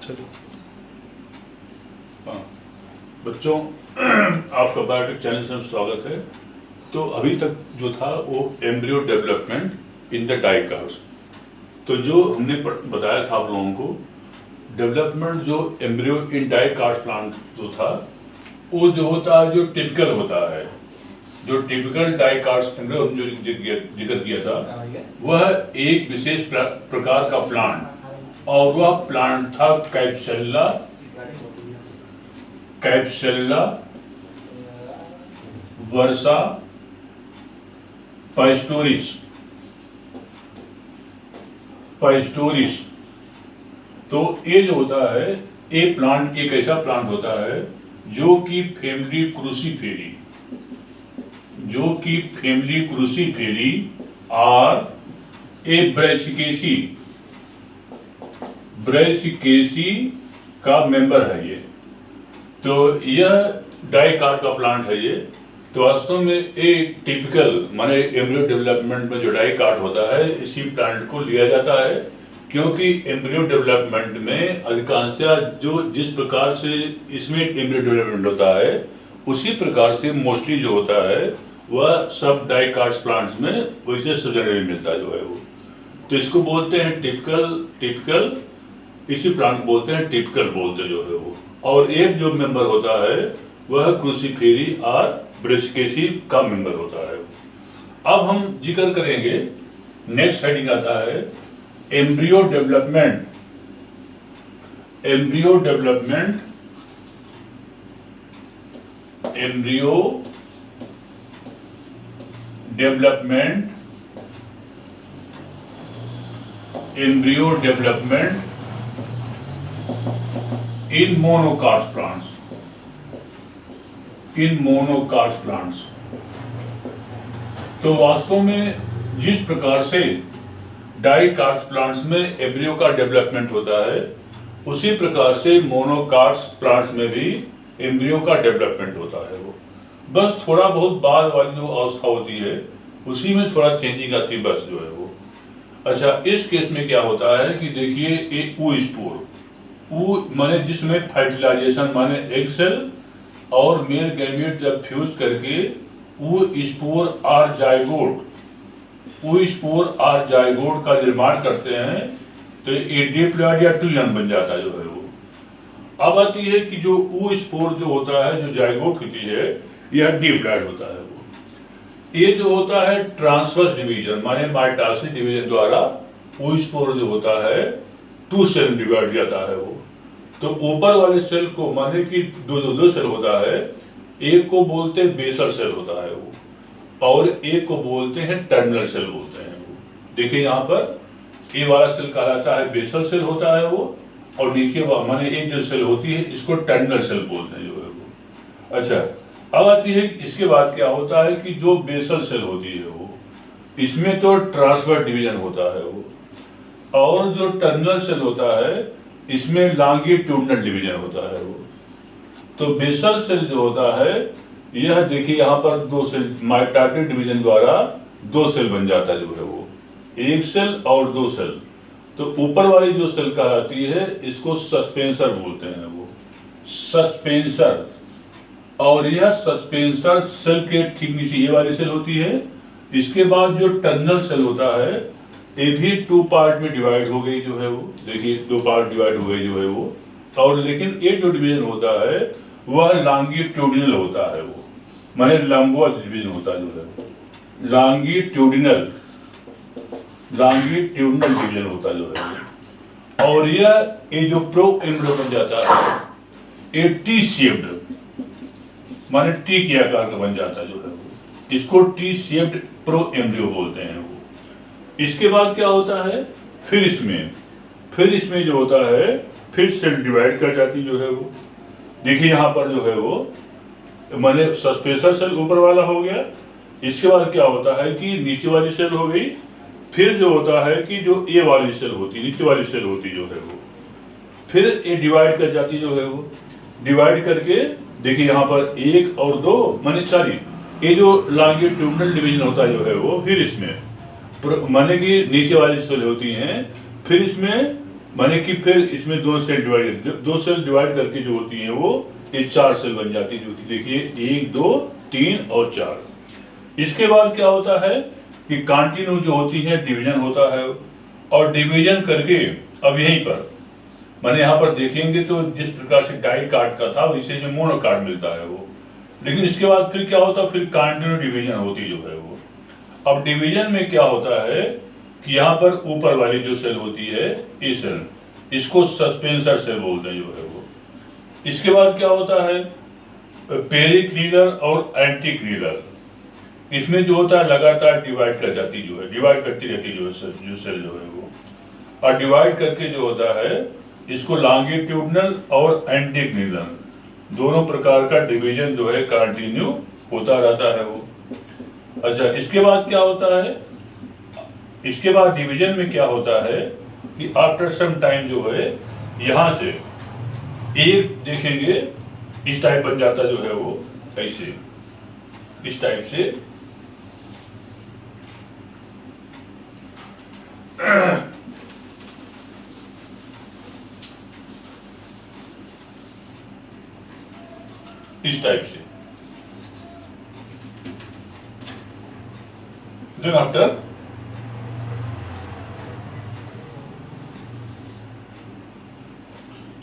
चलो हाँ बच्चों, आपका बायोटेक चैनल से स्वागत है। तो अभी तक जो था वो embryo development in the dicot. तो जो हमने बताया था आप लोगों को, डेवलपमेंट जो embryo in dicot plant जो था, वो जो होता है जो टिपिकल होता है, जो टिपिकल डाई कास्ट एम्ब्रियो जो जिक्र किया था, वह एक विशेष प्रकार का प्लांट, और वह प्लांट था कैप्सुला वर्सा पैस्टोरिस। तो ये जो होता है, ये प्लांट एक ऐसा प्लांट होता है जो कि फैमिली क्रूसीफेरी और ए ब्रैसिकेसी का मेंबर है ये। तो यह डाई कास्ट का प्लांट है ये। तो वास्तव में एक टिपिकल माने एम्ब्रियो डेवलपमेंट में जो डाई कास्ट होता है, इसी प्लांट को लिया जाता है, क्योंकि एम्ब्रियो डेवलपमेंट में अधिकांशतः जो जिस प्रकार से इसमें एम्ब्रियो डेवलपमेंट होता है, उसी प्रकार से मोस्टली जो होता है वह सब डाई कास्ट प्लांट्स में वैसे सजेनरली मिलता जो है वो। तो इसको बोलते हैं टिपिकल, इसी प्लांट बोलते हैं टिपिकल बोलते जो है वो। और एक जो मेंबर होता है वह क्रूसीफेरी और ब्रैसिकेसी का मेंबर होता है। अब हम जिक्र करेंगे, नेक्स्ट हेडिंग आता है embryo development in monocast plants। तो वास्तव में जिस प्रकार से डाई कास्ट प्लांट्स में एम्ब्रियो का डेवलपमेंट होता है, उसी प्रकार से मोनोकास्ट प्लांट्स में भी एम्ब्रियो का डेवलपमेंट होता है वो। बस थोड़ा बहुत बाद वाली जो अवस्था होती है उसी में थोड़ा चेंजिंग आती है, बस जो है वो। अच्छा, इस केस में क्या होता है कि देखिए, एक ऊ माने जिसमें फर्टिलाइजेशन माने एग सेल और मेल गैमेट जब फ्यूज करके ऊ स्पोर जाइगोट का निर्माण करते हैं, तो ये डिप्लॉयड या ट्यूजन बन जाता है जो है वो। अब आती है कि जो ऊ स्पोर जो होता है, जो जाइगोट होती है, यह डिप्लॉयड होता है वो। ये जो होता है ट्रांसवर्स डिवीजन माने माइटोसिस डिवीजन द्वारा ऊ स्पोर जो होता है 2 सेल डिवाइड जाता है वो। तो ऊपर वाले सेल को माने कि दो सेल होता है, एक को बोलते हैं बेसल सेल होता है वो, और एक को बोलते हैं टर्मिनल सेल बोलते हैं वो। देखिए यहाँ पर ये वाला सेल कहलाता है बेसल सेल होता है वो, और नीचे माने एक जो सेल होती है इसको टर्मिनल सेल बोलते हैं जो है वो। अच्छा, अब आती है इसके बाद क्या होता है कि जो बेसल सेल होती है वो, इसमें तो ट्रांसवर्स डिवीजन होता है वो, और जो टर्मिनल सेल होता है इसमें लॉन्गिट्यूडिनल डिवीजन होता है वो। तो बेसल सेल जो होता है, यह देखिए यहाँ पर 2 सेल माइटोटिक डिवीजन द्वारा 2 सेल बन जाता है जो है वो, एक सेल और 2 सेल। तो ऊपर वाली जो सेल कहलाती है इसको सस्पेंसर बोलते हैं वो, सस्पेंसर। और यह सस्पेंसर सेल के ठीक नीचे ये वाली सेल होती है। इसके बाद जो टर्मिनल सेल होता है, ये भी 2 पार्ट में डिवाइड हो गई जो है वो। देखिए 2 पार्ट डिवाइड हो गई जो है वो। और लेकिन ये जो डिवीजन होता है वह लॉन्गिट्यूडिनल होता है वो, माने लंबवत डिवीजन होता है जो है वो, लॉन्गिट्यूडिनल डिवीजन होता जो है वो। और ये जो प्रो एम्ब्रियो बन जाता है, ये टी शेप्ड माने टी के आकार का बन जाता जो है वो, इसको टी शेप्ड प्रो एम्ब्रियो बोलते हैं वो। इसके बाद क्या होता है, फिर इसमें जो होता है फिर सेल डिवाइड कर जाती जो है वो। देखिए यहाँ पर जो है वो माने सस्पेंसर सेल ऊपर वाला हो गया। इसके बाद क्या होता है कि नीचे वाली सेल हो गई। फिर जो होता है कि जो ये वाली सेल होती, नीचे वाली सेल होती जो है वो, फिर ये डिवाइड कर जाती जो है वो। डिवाइड करके देखिए यहाँ पर 1 और 2 माने सॉरी, ये जो लॉन्गिट्यूडिनल डिवीजन होता है जो है वो, फिर इसमें माने कि नीचे वाली सेल होती हैं, फिर इसमें माने कि फिर इसमें दो सेल डिवाइड करके जो होती हैं वो ये 4 सेल बन जाती है, जो कि देखिए 1 2 3 और 4। इसके बाद क्या होता है कि कंटिन्यू जो होती है डिवीजन होता है, और डिवीजन करके अब यहीं पर माने यहाँ पर देखेंगे तो जिस प्रकार से डाई कार्ड का था वैसे जो मोनो कार्ड मिलता है वो, लेकिन इसके बाद फिर क्या होता है, फिर कंटिन्यू डिवीजन होती जो है वो। अब डिवीजन में क्या होता है कि यहाँ पर ऊपर वाली जो सेल होती है ये सेल, इसको सस्पेंसर सेल बोलते हैं जो है वो। इसके बाद क्या होता है पेरिक्लीनर और एंटीक्लीनर, इसमें जो होता है लगातार डिवाइड कर जाती जो है, डिवाइड करती रहती जो सेल जो है वो, और डिवाइड करके जो होता है इसको लॉन्गिट्यूडनल और एंटीक्लीनर दोनों प्रकार का डिवीजन जो है कंटिन्यू होता रहता है वो। अच्छा, इसके बाद क्या होता है, इसके बाद डिवीजन में क्या होता है कि आफ्टर सम टाइम जो है यहां से एक देखेंगे इस टाइप बन जाता जो है वो, ऐसे इस टाइप से इस टाइप से। देन आफ्टर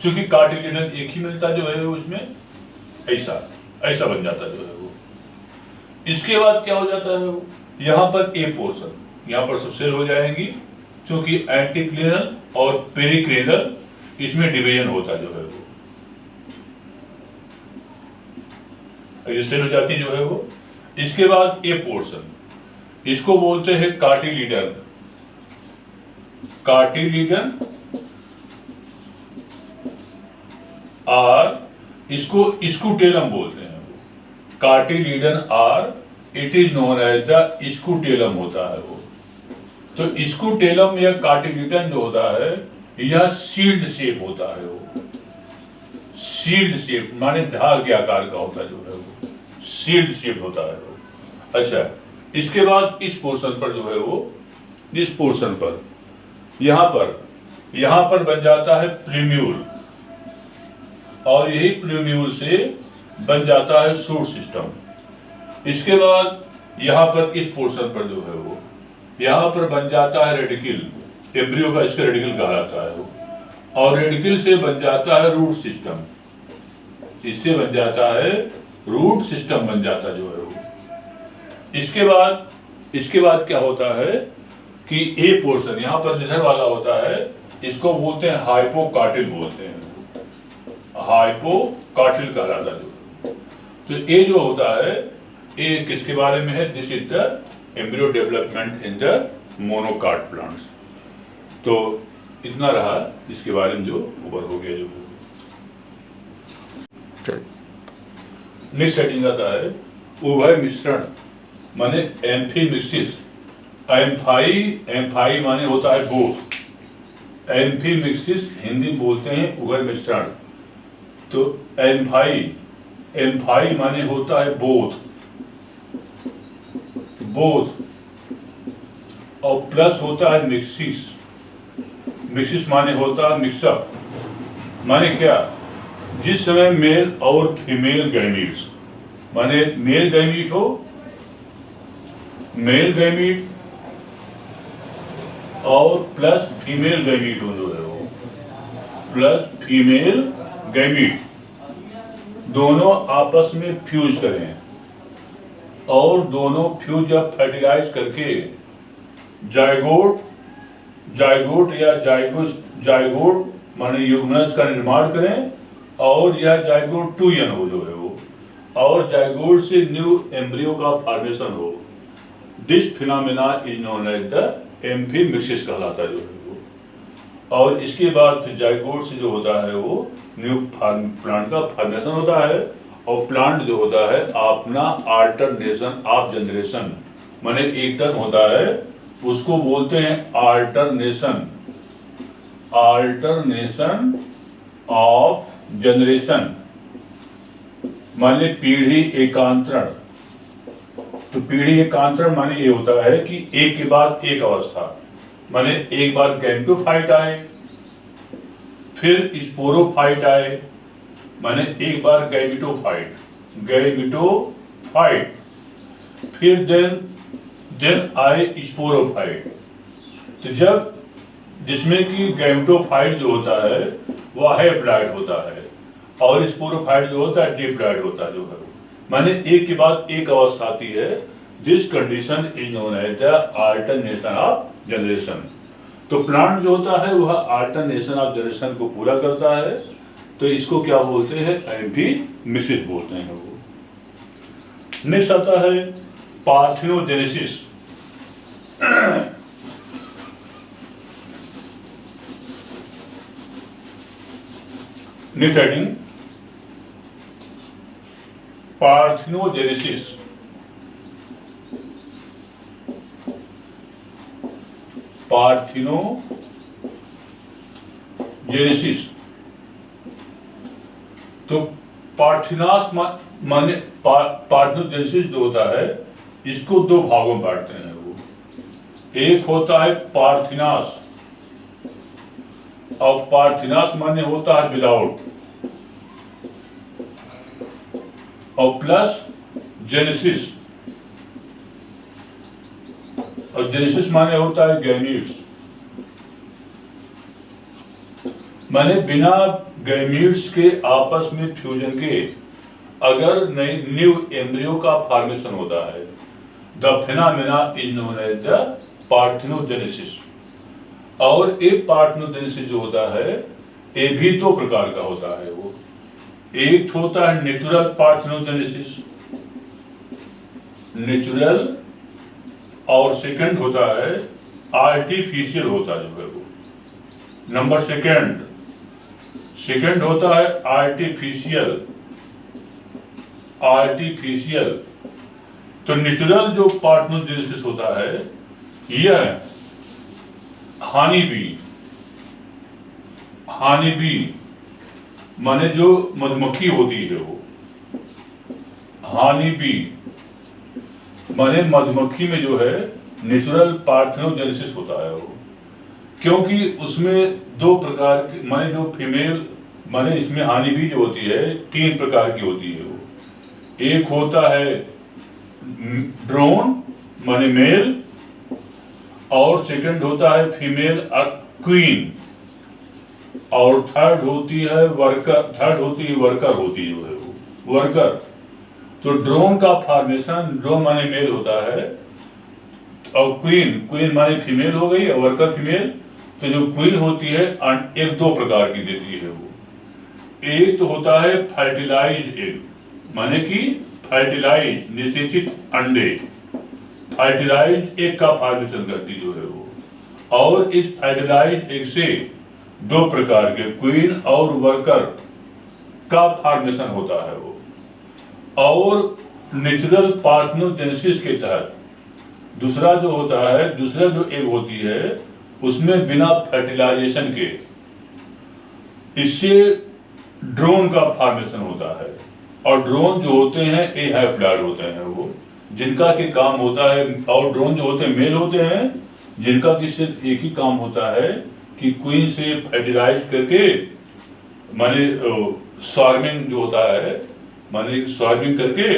चूंकि कार्टिलेजन एक ही मिलता जो है वो इसमें ऐसा ऐसा बन जाता जो है वो। इसके बाद क्या हो जाता है वो, यहाँ पर ए पोर्शन यहाँ पर सब सेल हो जाएंगी, क्योंकि एंटीक्लीनल और पेरिक्लीनल इसमें डिवीजन होता जो है वो, ये सेल हो जाती जो है वो। इसके बाद ए पोर्शन इसको बोलते हैं कार्टिलीडन, कार्टिलीडन और इसको स्कूटेलम बोलते हैं। Cotyledon or it is known as the scutellum होता है वो। तो स्कूटेलम या कार्टिलीडन जो होता है यह शील्ड शेप होता है वो, शील्ड शेप माने ढाल के आकार का होता है जो है वो, शील्ड शेप होता है वो। अच्छा, इसके बाद इस पोर्शन पर जो है वो, इस पोर्शन पर यहां पर बन जाता है प्लूम्यूल, और यही प्लूम्यूल से बन जाता है शूट सिस्टम। इसके बाद यहाँ पर इस पोर्शन पर जो है वो, यहाँ पर बन जाता है रेडिकल, एम्ब्रियो का इसका रेडिकल कहा जाता है वो, और रेडिकल से बन जाता है रूट सिस्टम, इससे बन जाता है रूट सिस्टम बन जाता जो है वो। इसके बाद क्या होता है कि ए पोर्शन यहाँ पर जिधर वाला होता है इसको बोलते हैं हाइपोकार्टिल बोलते हैं, हाइपोकार्टिल कहा जाता है। तो ये जो होता है ये किसके बारे में है, this is the embryo development in the monocot plants. तो इतना रहा इसके बारे में जो ऊपर हो गया जो। नेक्स्ट सेटिंग आता है उभय मिश्रण माने एम्फीमिक्सिस। एम्फाई माने होता है बोथ, एम्फीमिक्सिस हिंदी बोलते हैं उभय मिश्रण। तो एम्फाई माने होता है बोथ, और प्लस होता है मिक्सिस, मिक्सिस माने होता है मिक्सअप। माने क्या, जिस समय मेल और फीमेल गैमीट्स माने मेल गैमीट हो, मेल गैमीट और प्लस फीमेल गैमीट हो जो है वो, प्लस फीमेल गैमीट दोनों आपस में फ्यूज करें, और दोनों फ्यूज जब फर्टिलाइज करके जायगोट या जायगोट माने युग्मनज का निर्माण करें, और यह जायगोट 2n हो जो है वो, और जायगोट से न्यू एम्ब्रियो का फॉर्मेशन हो। This phenomena is known as the amphimixis कहलाता है जो है वो। और इसके बाद फिर जायगोट से जो होता है वो न्यू प्लांट का फॉर्मेशन होता है, और प्लांट जो होता है अपना अल्टरनेशन ऑफ जनरेशन माने एक टर्म होता है उसको बोलते हैं अल्टरनेशन ऑफ जनरेशन माने पीढ़ी एकांतरण। तो पीढ़ी एकांतरण माने ये होता है कि एक के बाद एक अवस्था, माने एक बार गैमेटोफाइट आए, फिर स्पोरोफाइट आए, माने एक बार गैमेटोफाइट, फिर देन आए स्पोरोफाइट। तो जब जिसमें कि गैमेटोफाइट जो होता है वह हैप्लॉइड होता है और स्पोरोफाइट जो होता है डिप्लॉइड होता है जो है, माने एक के बाद एक अवस्था आती है। This condition is known as the alternation of generation. तो प्लांट जो होता है वह अल्टरनेशन ऑफ जनरेशन को पूरा करता है, तो इसको क्या बोलते हैं, एम्फीमिसिस बोलते हैं वो। नेक्स्ट आता है parthenogenesis. Next heading parthenogenesis. Parthenogenesis तो पार्थिनास माने पार्थिनोजेनेसिस जो होता है इसको दो भागों में बांटते हैं वो। एक होता है पार्थिनास, और पार्थिनास माने होता है विदाउट, और प्लस जेनेसिस, और जेनेसिस माने होता है गैमीट्स, माने बिना गैमीट्स के आपस में फ्यूजन के अगर न्यू एम्ब्रियो का फॉर्मेशन होता है, the phenomena is known as the parthenogenesis. और एक पार्थिनोजेनेसिस जो होता है ये भी दो प्रकार का होता है वो। एक होता है नेचुरल पार्थिनोजेनेसिस, नेचुरल, और सेकंड होता है आर्टिफिशियल होता है जो है वो। नंबर सेकंड होता है आर्टिफिशियल। तो नेचुरल जो पार्थिनोजेनेसिस होता है यह हानी बी माने जो मधुमक्खी होती है वो, हानी बी माने मधुमक्खी में जो है नेचुरल पार्थिनोजेनेसिस होता है वो। क्योंकि उसमें दो प्रकार के माने जो फीमेल माने इसमें हानी बी जो होती है तीन प्रकार की होती है वो। एक होता है ड्रोन माने मेल, और सेकंड होता है फीमेल क्वीन, और थर्ड होती है वर्कर होती है वो वर्कर। तो ड्रोन का फॉर्मेशन, ड्रोन माने मेल होता है, और क्वीन माने फीमेल हो गई, और वर्कर फीमेल। तो जो क्वीन होती है एक दो प्रकार की देती है वो। एक तो होता है फर्टिलाइज्ड एग, माने कि फर्टिलाइज निषेचित अंडे, फर्टिलाइज्ड एग का फॉर्मेशन करती जो है वो। और इस फर्टिलाइज्ड एग से दो प्रकार के क्वीन और वर्कर का फॉर्मेशन होता है वो। और नेचुरल पार्थिनोजेनेसिस के तहत दूसरा जो एग होती है उसमें बिना फर्टिलाइजेशन के इससे ड्रोन का फॉर्मेशन होता है। और ड्रोन जो होते हैं ये हैप्लॉइड होते हैं वो, जिनका कि काम होता है, और ड्रोन जो होते हैं मेल होते हैं जिनका कि सिर्फ एक ही काम होता है कि क्वीन से फर्टिलाइज करके माने स्वार्मिंग जो होता है, माने स्वार्मिंग करके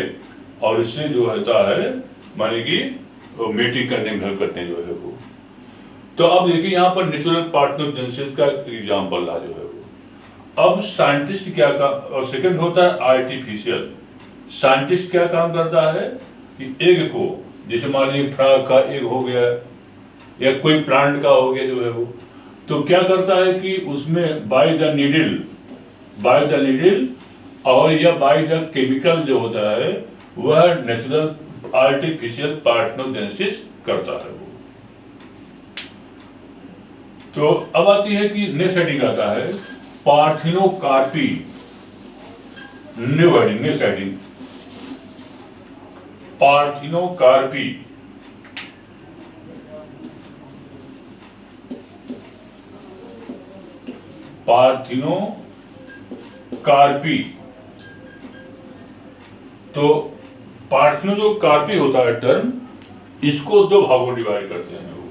और इससे जो होता है माने कि मेटिंग करने में हेल्प करते हैं जो है वो। तो अब देखिए यहाँ पर नेचुरल पार्थिनोजेनेसिस का एग्जाम्पल रहा जो है वो। अब साइंटिस्ट क्या काम, और सेकंड होता है आर्टिफिशियल। साइंटिस्ट क्या काम करता है कि एग को, जैसे मान लीजिए फ्रॉग का एग हो गया या कोई प्लांट का हो गया जो है वो, तो क्या करता है कि उसमें बाय द नीडल और या बाय द केमिकल जो होता है वह नेचुरल आर्टिफिशियल पार्थिनोजेनेसिस करता है वो। तो अब आती है कि नेक्स्ट हेडिंग आता है parthenocarpy. New heading, next heading parthenocarpy. Parthenocarpy तो पार्थिनो जो कार्पी होता है टर्म, इसको दो भागों डिवाइड करते हैं वो।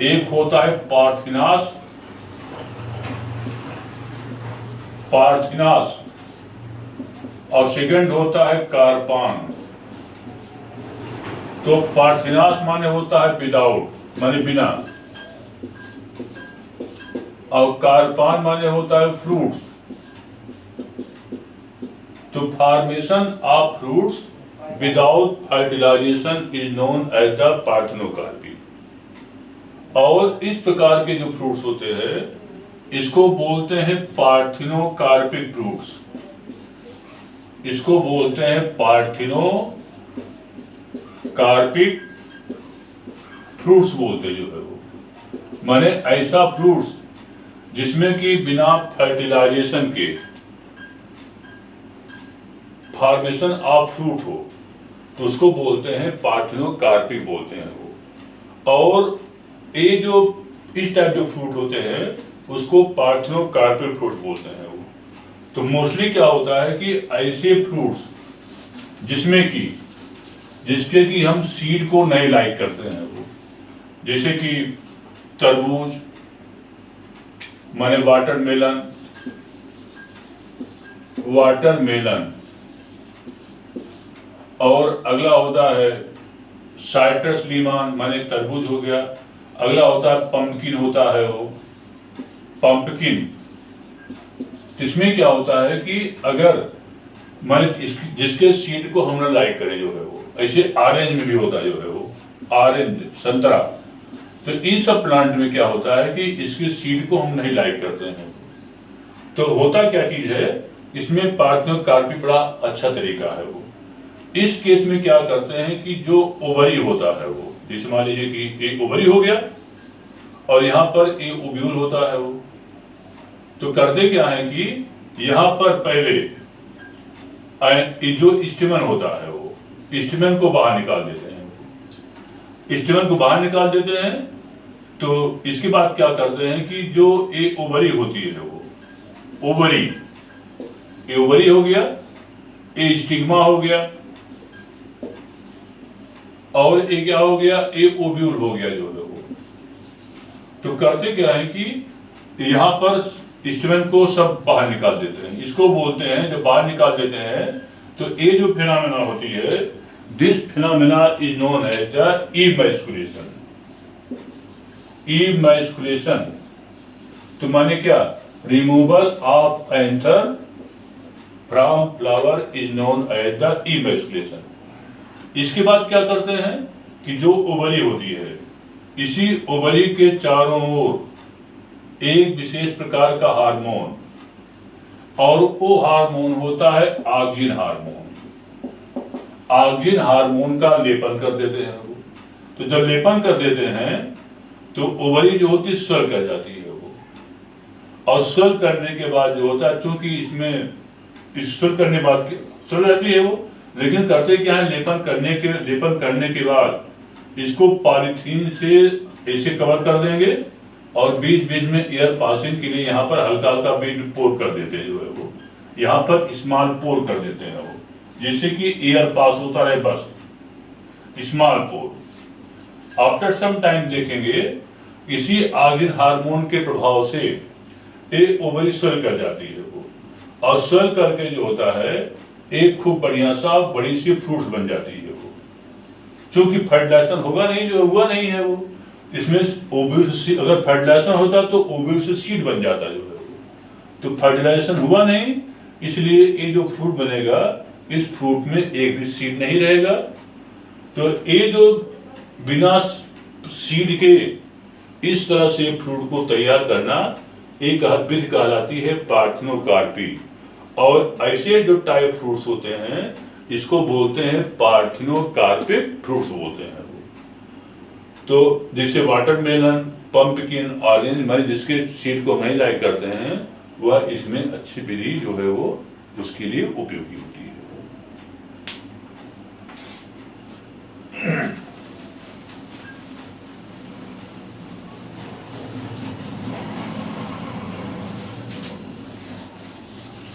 एक होता है पार्थिनास पार्थिनास और सेकंड होता है कार्पान। तो पार्थिनास माने होता है विदाउट माने बिना, और कार्पान माने होता है फ्रूट्स। तो formation of fruits without fertilisation is known as the parthenocarpy. और इस प्रकार के जो फ्रूट्स होते हैं इसको बोलते हैं पार्थिनोकार्पिक फ्रूट्स। इसको बोलते हैं पार्थिनोकार्पिक फ्रूट्स बोलते जो है वो, माने ऐसा फ्रूट्स जिसमें कि बिना फर्टिलाइजेशन के फॉर्मेशन ऑफ फ्रूट हो, तो उसको बोलते हैं पार्थिनोकार्पिक बोलते हैं वो। और ये जो इस टाइप के फ्रूट होते हैं उसको पार्थिनोकार्पिक फ्रूट बोलते हैं वो। तो मोस्टली क्या होता है कि ऐसे फ्रूट्स जिसके कि हम सीड को नहीं लाइक करते हैं वो, जैसे कि तरबूज माने वाटरमेलन, और अगला होता है साइट्रस लीमन माने तरबूज हो गया। अगला होता है पंपकिन होता है वो, पंपकिन। इसमें क्या होता है कि अगर माने जिसके सीड को हम लाइक करें जो है वो, ऐसे ऑरेंज में भी होता है जो है वो, ऑरेंज संतरा। तो इस सब प्लांट में क्या होता है कि इसके सीड को हम नहीं लाइक करते हैं। तो होता क्या चीज है, इसमें पार्थिनोकार्पी बड़ा अच्छा तरीका है वो। इस केस में क्या करते हैं कि जो ओवरी होता है वो, जैसे मान लीजिए कि एक ओवरी हो गया और यहाँ पर एक ओव्यूल होता है वो, तो करते क्या है कि यहाँ पर पहले जो स्टेमन होता है वो, स्टेमन को बाहर निकाल देते हैं। स्टेमन को बाहर निकाल देते हैं तो इसके बाद क्या करते हैं कि जो एक ओवरी होती है वो, ओवरी, ये ओवरी हो गया, ये स्टिग्मा हो गया, और एक क्या हो गया, एक ओव्यूल हो गया जो है वो। तो करते क्या है कि यहाँ पर स्टेमन को सब बाहर निकाल देते हैं। इसको बोलते हैं, जब बाहर निकाल देते हैं तो ये जो फिनोमेना होती है, this phenomena is known as the emasculation. Emasculation तो माने क्या, removal of anther from flower is known as the emasculation. इसके बाद क्या करते हैं कि जो ओवरी होती है, इसी ओवरी के चारों ओर एक विशेष प्रकार का हार्मोन, और वो हार्मोन होता है ऑक्सिन हार्मोन। ऑक्सिन हार्मोन का लेपन कर देते हैं वो। तो जब लेपन कर देते हैं तो ओवरी जो होती है स्वेल कर जाती है वो, और स्वेल करने के बाद जो होता है, चूंकि इसमें स्वेल करने बाद स्वेल रहती है वो, लेकिन करते क्या है, लेपन करने के बाद इसको पॉलीथीन से ऐसे कवर कर देंगे, और बीच बीच में एयर पासिंग के लिए यहाँ पर हल्का हल्का बीच पोर कर देते हैं जो है वो, यहाँ पर स्मॉल पोर कर देते हैं वो, जिससे कि एयर पास होता रहे, बस स्मॉल पोर। आफ्टर सम टाइम देखेंगे इसी ऑक्सिन हार्मोन के प्रभाव से एक ओवरी स्वेल कर जाती है वो, और स्वेल करके जो होता है एक खूब बढ़िया सा बड़ी सी फ्रूट्स बन जाती है वो। चूंकि फर्टिलाइजेशन होगा नहीं, जो हुआ नहीं है वो, इसमें ओव्यूल से, अगर फर्टिलाइजेशन होता तो ओव्यूल से सीड बन जाता जो है वो। तो फर्टिलाइजेशन हुआ नहीं, इसलिए ये जो फ्रूट बनेगा, इस फ्रूट में एक भी सीड नहीं रहेगा। तो ये जो बिना सीड के इस तरह से फ्रूट को तैयार करना एक विधि कहलाती है पार्थिनोकार्पी। और ऐसे जो टाइप फ्रूट्स होते हैं इसको बोलते हैं पार्थिनोकार्पिक फ्रूट्स बोलते हैं। तो जैसे वाटरमेलन, पंपकिन, ऑरेंज, माने जिसके सीड को नहीं लाइक करते हैं, वह इसमें अच्छी विधि जो है वो उसके लिए उपयोगी होती है।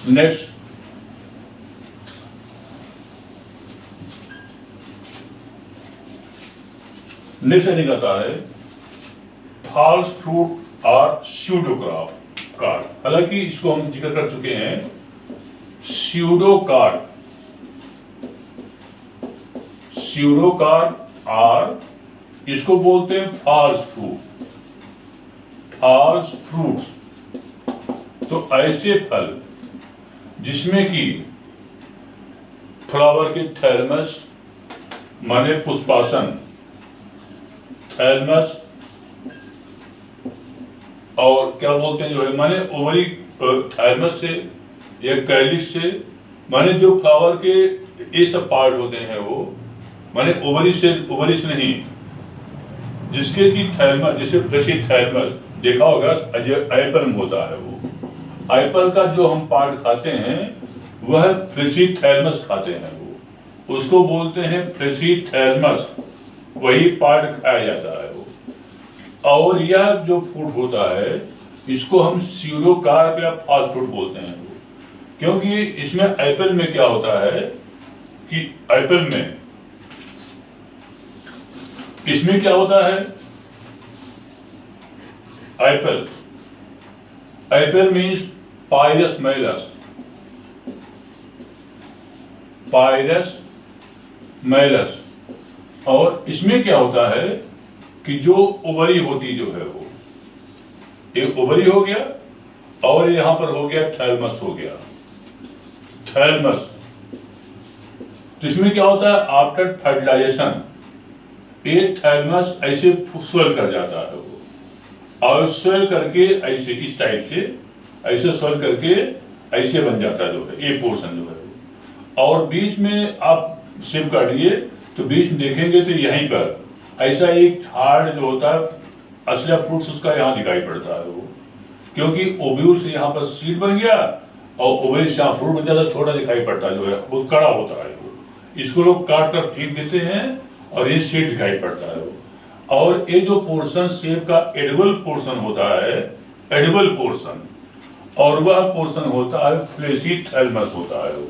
नेक्स्ट, हेडिंग आता है फॉल्स फ्रूट और स्यूडोक्रॉप कार्प। हालांकि इसको हम जिक्र कर चुके हैं। स्यूडोकार्प, स्यूडोकार्प आर इसको बोलते हैं फॉल्स फ्रूट, फॉल्स फ्रूट्स। तो ऐसे फल जिसमें कि फ्लावर के थैलमस माने पुष्पासन, थैलमस और क्या बोलते हैं जो है माने ओवरी, थैलमस से या कैलिक्स से माने जो फ्लावर के ये सब पार्ट होते हैं वो माने ओवरी से नहीं, जिसके की थैलमस, जैसे फ्लेशी थैलमस देखा होगा एप्पल में होता है, वो एप्पल का जो हम पार्ट खाते हैं वह फ्लेशी थैलमस खाते हैं, वो उसको बोलते हैं फ्लेशी थैलमस, वही पार्ट खाया जाता है वो। और यह जो फूड होता है इसको हम स्यूडोकार्प या फॉल्स फ्रूट बोलते हैं, क्योंकि इसमें एप्पल में क्या होता है कि एप्पल में इसमें क्या होता है, apple, apple means Pyrus malus, Pyrus malus. और इसमें क्या होता है कि जो ओवरी होती जो है वो, एक ओवरी हो गया और यहां पर हो गया थैलमस, हो गया थैलमस। तो इसमें क्या होता है, आफ्टर फर्टिलाइजेशन एक थैलमस ऐसे स्वेल कर जाता है वो, और स्वेल करके ऐसे इस टाइप से ऐसे स्वेल करके ऐसे बन जाता है जो है ये पोर्शन जो है। और बीच में आप शेप काटिए तो बीच में देखेंगे तो यहीं पर ऐसा एक हार्ड जो होता है असला फ्रूट्स उसका यहाँ दिखाई पड़ता है वो, क्योंकि ओव्यूल से यहाँ पर सीड बन गया और ओवरी से यहाँ फ्रूट बन जाता, छोटा दिखाई पड़ता है जो है वो कड़ा होता है वो, इसको लोग काट कर फेंक देते हैं और ये सीड दिखाई पड़ता है वो। और ये जो पोर्शन सेब का एडिबल पोर्शन होता है, एडिबल पोर्शन, और वह पोर्शन होता है फ्लेशी थैलमस होता है वो,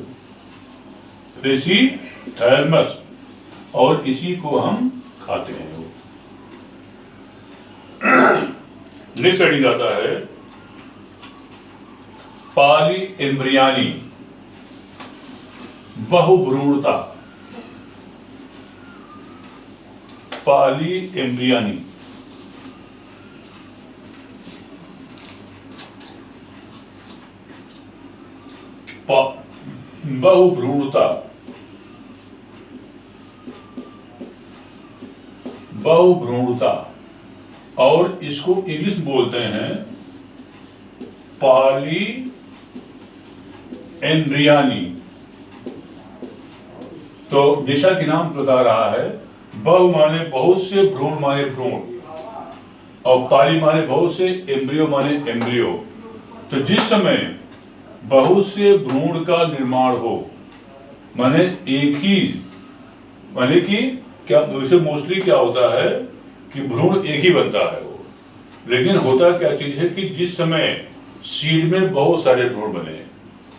फ्लेशी थैलमस, और इसी को हम खाते हैं वो। नेक्स्ट हेडिंग आता है पॉली एम्ब्रियानी, बहुभ्रूणता, पॉली एम्ब्रियानी। बहुभ्रूणता, बहुभ्रूणता, और इसको इंग्लिश बोलते हैं पॉली एम्ब्रियानी। तो जैसा कि नाम बता रहा है, बहु माने बहुत से, भ्रूण माने भ्रूण, और पाली माने बहुत से, एम्ब्रियो माने एम्ब्रियो। तो जिस समय बहुत से भ्रूण का निर्माण हो, माने एक ही, माने कि क्या वैसे मोस्टली क्या होता है कि भ्रूण एक ही बनता है वो, लेकिन होता क्या चीज है कि जिस समय सीड में बहुत सारे भ्रूण बने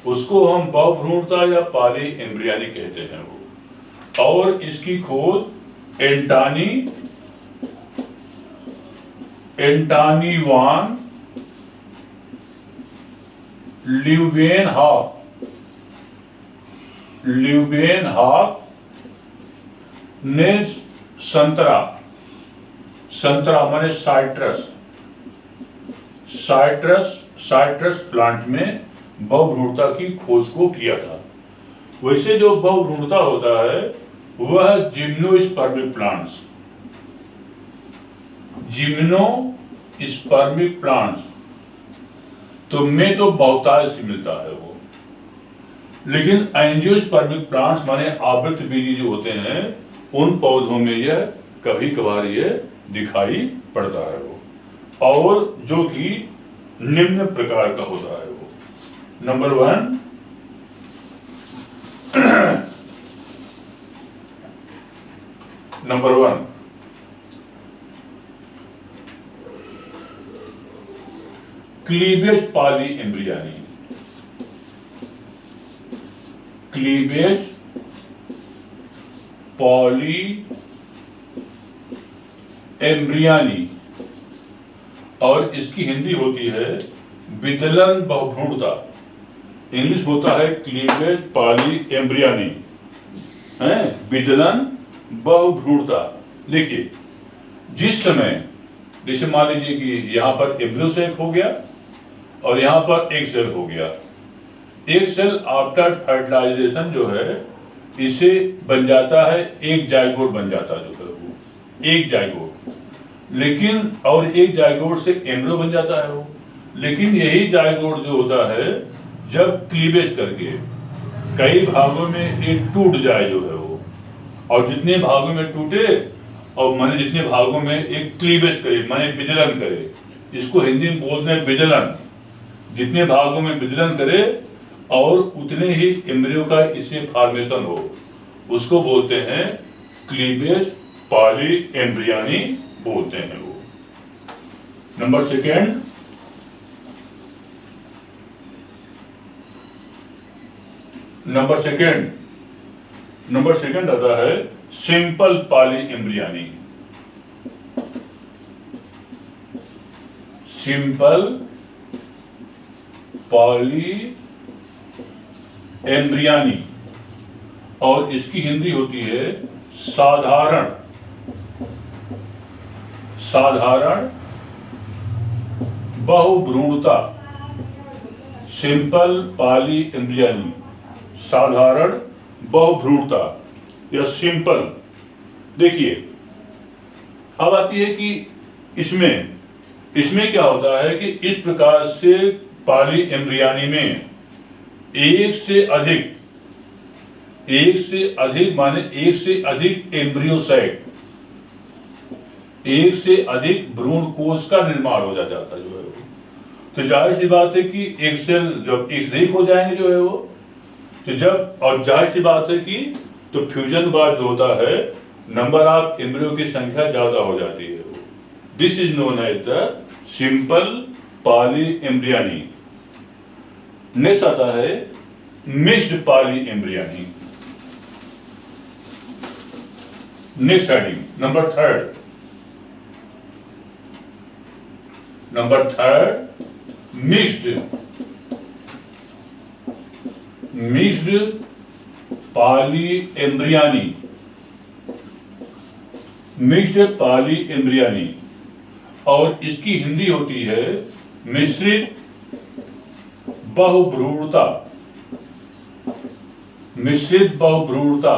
उसको हम बहुभ्रूणता या पॉली एम्ब्रियानी कहते हैं वो। और इसकी खोज एंटोनी वान ल्यूवेनहॉक ने संतरा माने साइट्रस प्लांट में बहुभ्रूणता की खोज को किया था। वैसे जो बहुभ्रूणता होता है वह जिम्नोस्पर्मिक प्लांट्स तो में तो बहुतायत से मिलता है वो, लेकिन एंजियोस्पर्मिक प्लांट्स माने आवृत बीजी जो होते हैं उन पौधों में यह कभी कभार यह दिखाई पड़ता है वो, और जो कि निम्न प्रकार का होता है वो। Number 1, cleavage polyembryony, cleavage polyembryony, और इसकी हिंदी होती है विदलन बहुभ्रूणता, इंग्लिश होता है क्लीवेज पॉली एम्ब्रियानी, है विदलन बहुभ्रूणता। देखिए जिस समय जैसे मान लीजिए कि यहाँ पर एम्ब्रियो सेक हो गया और यहाँ पर एक सेल हो गया, एक सेल आफ्टर फर्टिलाइजेशन जो है इसे बन जाता है एक जाइगोट बन जाता है, जो है वो एक जाइगोट, लेकिन और एक जाइगोट से एम्ब्रियो बन जाता है वो, लेकिन यही जाइगोट जो होता है जब क्लीवेज करके कई भागों में एक टूट जाए जो है वो, और जितने भागों में टूटे और माने जितने भागों में एक क्लीवेज करे माने विदलन करे, इसको हिंदी में बोलते हैं विदलन, जितने भागों में विदलन करे और उतने ही एम्ब्रियो का इससे फॉर्मेशन हो, उसको बोलते हैं क्लीवेज पॉली एम्ब्रियानी बोलते हैं वो। नंबर सेकेंड आता है simple poly एम्ब्रियानी। Simple polyembryony, और इसकी हिंदी होती है साधारण बहुभ्रूणता। सिंपल पॉली एम्ब्रियानी, साधारण बहुभ्रूणता या सिंपल। देखिए अब आती है कि इसमें क्या होता है कि इस प्रकार से पॉली एम्ब्रियानी में एक से अधिक माने एक से अधिक एम्ब्रियो साइट, एक से अधिक भ्रूण कोश का निर्माण हो जाता है जो है वो। तो जाहिर सी बात है कि एक सेल जब एक से अधिक हो जाएंगे जो है वो, तो जब और जाहिर सी बात है कि तो फ्यूजन बाद जो होता है नंबर ऑफ एम्ब्रियो की संख्या ज्यादा हो जाती है वो। This is known as the simple polyembryony. Next आता है mixed polyembryony. Next heading number third mixed polyembryony. Mixed polyembryony और इसकी हिंदी होती है मिश्रित बहुभ्रूणता। मिश्रित बहुभ्रूणता,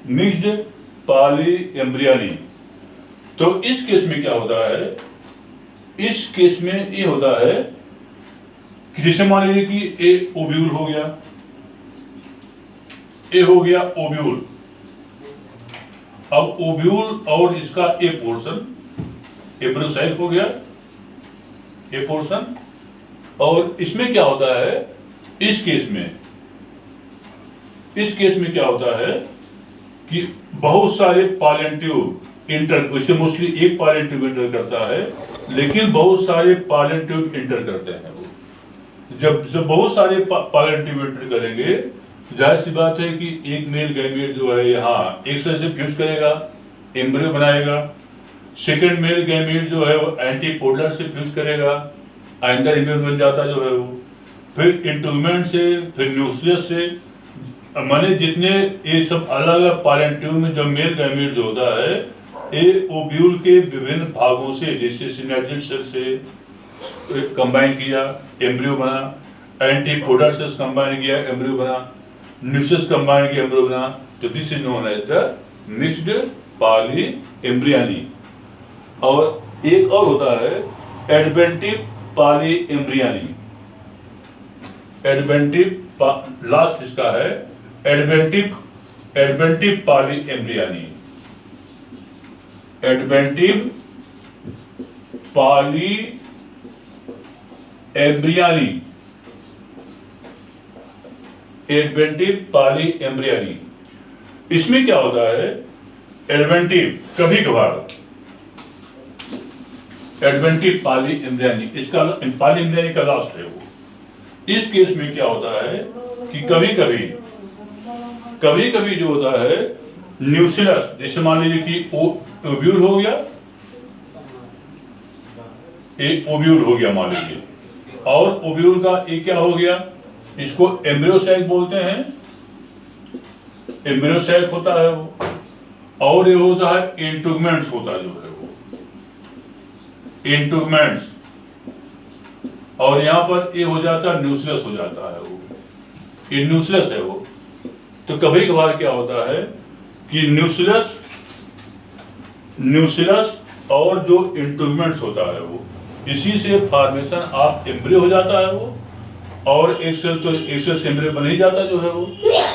मिक्स्ड पॉली एम्ब्रियानी। तो इस केस में क्या होता है, इस केस में ये होता है कि जैसे मान लीजिए कि ए ओव्यूल हो गया, ए हो गया ओव्यूल। अब ओव्यूल और इसका ए पोर्शन एम्ब्रियोसाइक हो गया, ए पोर्शन। और इसमें क्या होता है, इस केस में क्या होता है कि बहुत सारे पॉलन ट्यूब इंटर, वैसे मोस्टली एक पॉलन ट्यूब इंटर करता है, लेकिन बहुत सारे पॉलन ट्यूब इंटर करते हैं वो। जब बहुत सारे पॉलन ट्यूब इंटर करेंगे, जाहिर सी बात है कि एक मेल गैमेट जो है यहाँ एक से फ्यूज करेगा, एम्ब्रियो बनाएगा। सेकेंड मेल गैमेट जो है वो एंटीपोडर से फ्यूज करेगा, अंदर इम्यून बन जाता जो है वो। फिर इंटूमेंट से, फिर न्यूक्लियस से, माने जितने ये सब अलग अलग पॉलन ट्यूब में जब मेल गैमेट जो होता है, ये ओव्यूल के विभिन्न भागों से, जैसे सिनेर्जिड सेल से कंबाइन किया, एम्ब्रियो बना, एंटीपोडर से कंबाइन किया, एम्ब्रियो बना, न्यूक्लियस कंबाइन किया, एम्ब्रियो बना। तो this is known as the mixed polyembryony. और एक और होता है एडवेंटिव पॉली एम्ब्रियानी। लास्ट इसका है adventive polyembryony. Adventive polyembryony. Adventive polyembryony, इसमें क्या होता है, एडवेंटिव कभी कभार एडवेंटिव पॉली एम्ब्रियानी, इसका पॉली एम्ब्रियानी का लास्ट है वो। इस केस में क्या होता है कि कभी कभी जो होता है न्यूक्लियस, जैसे मान लीजिए कि ओव्यूल हो गया, एक ओव्यूल हो गया मान लीजिए, और ओव्यूल का ये क्या हो गया, इसको एम्ब्रियो सैक बोलते हैं, एम्ब्रियो सैक होता है वो। और ये होता है इंटुगमेंट्स होता जो है वो, इंटुगमेंट्स। और यहाँ पर ये हो जाता है न्यूक्लियस हो जाता है वो, ये न्यूक्लियस है वो। तो कभी कभार क्या होता है कि न्यूक्लियस और जो इंटुगमेंट्स होता है वो, इसी से फॉर्मेशन ऑफ एम्ब्रियो हो जाता है वो, और एक सेल से एम्ब्रियो बन ही जाता जो है वो।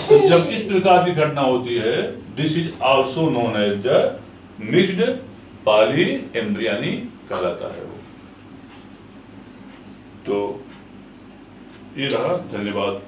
तो जब इस प्रकार की घटना होती है, this is also known as the mixed polyembryony कहलाता है वो। तो ये रहा, धन्यवाद।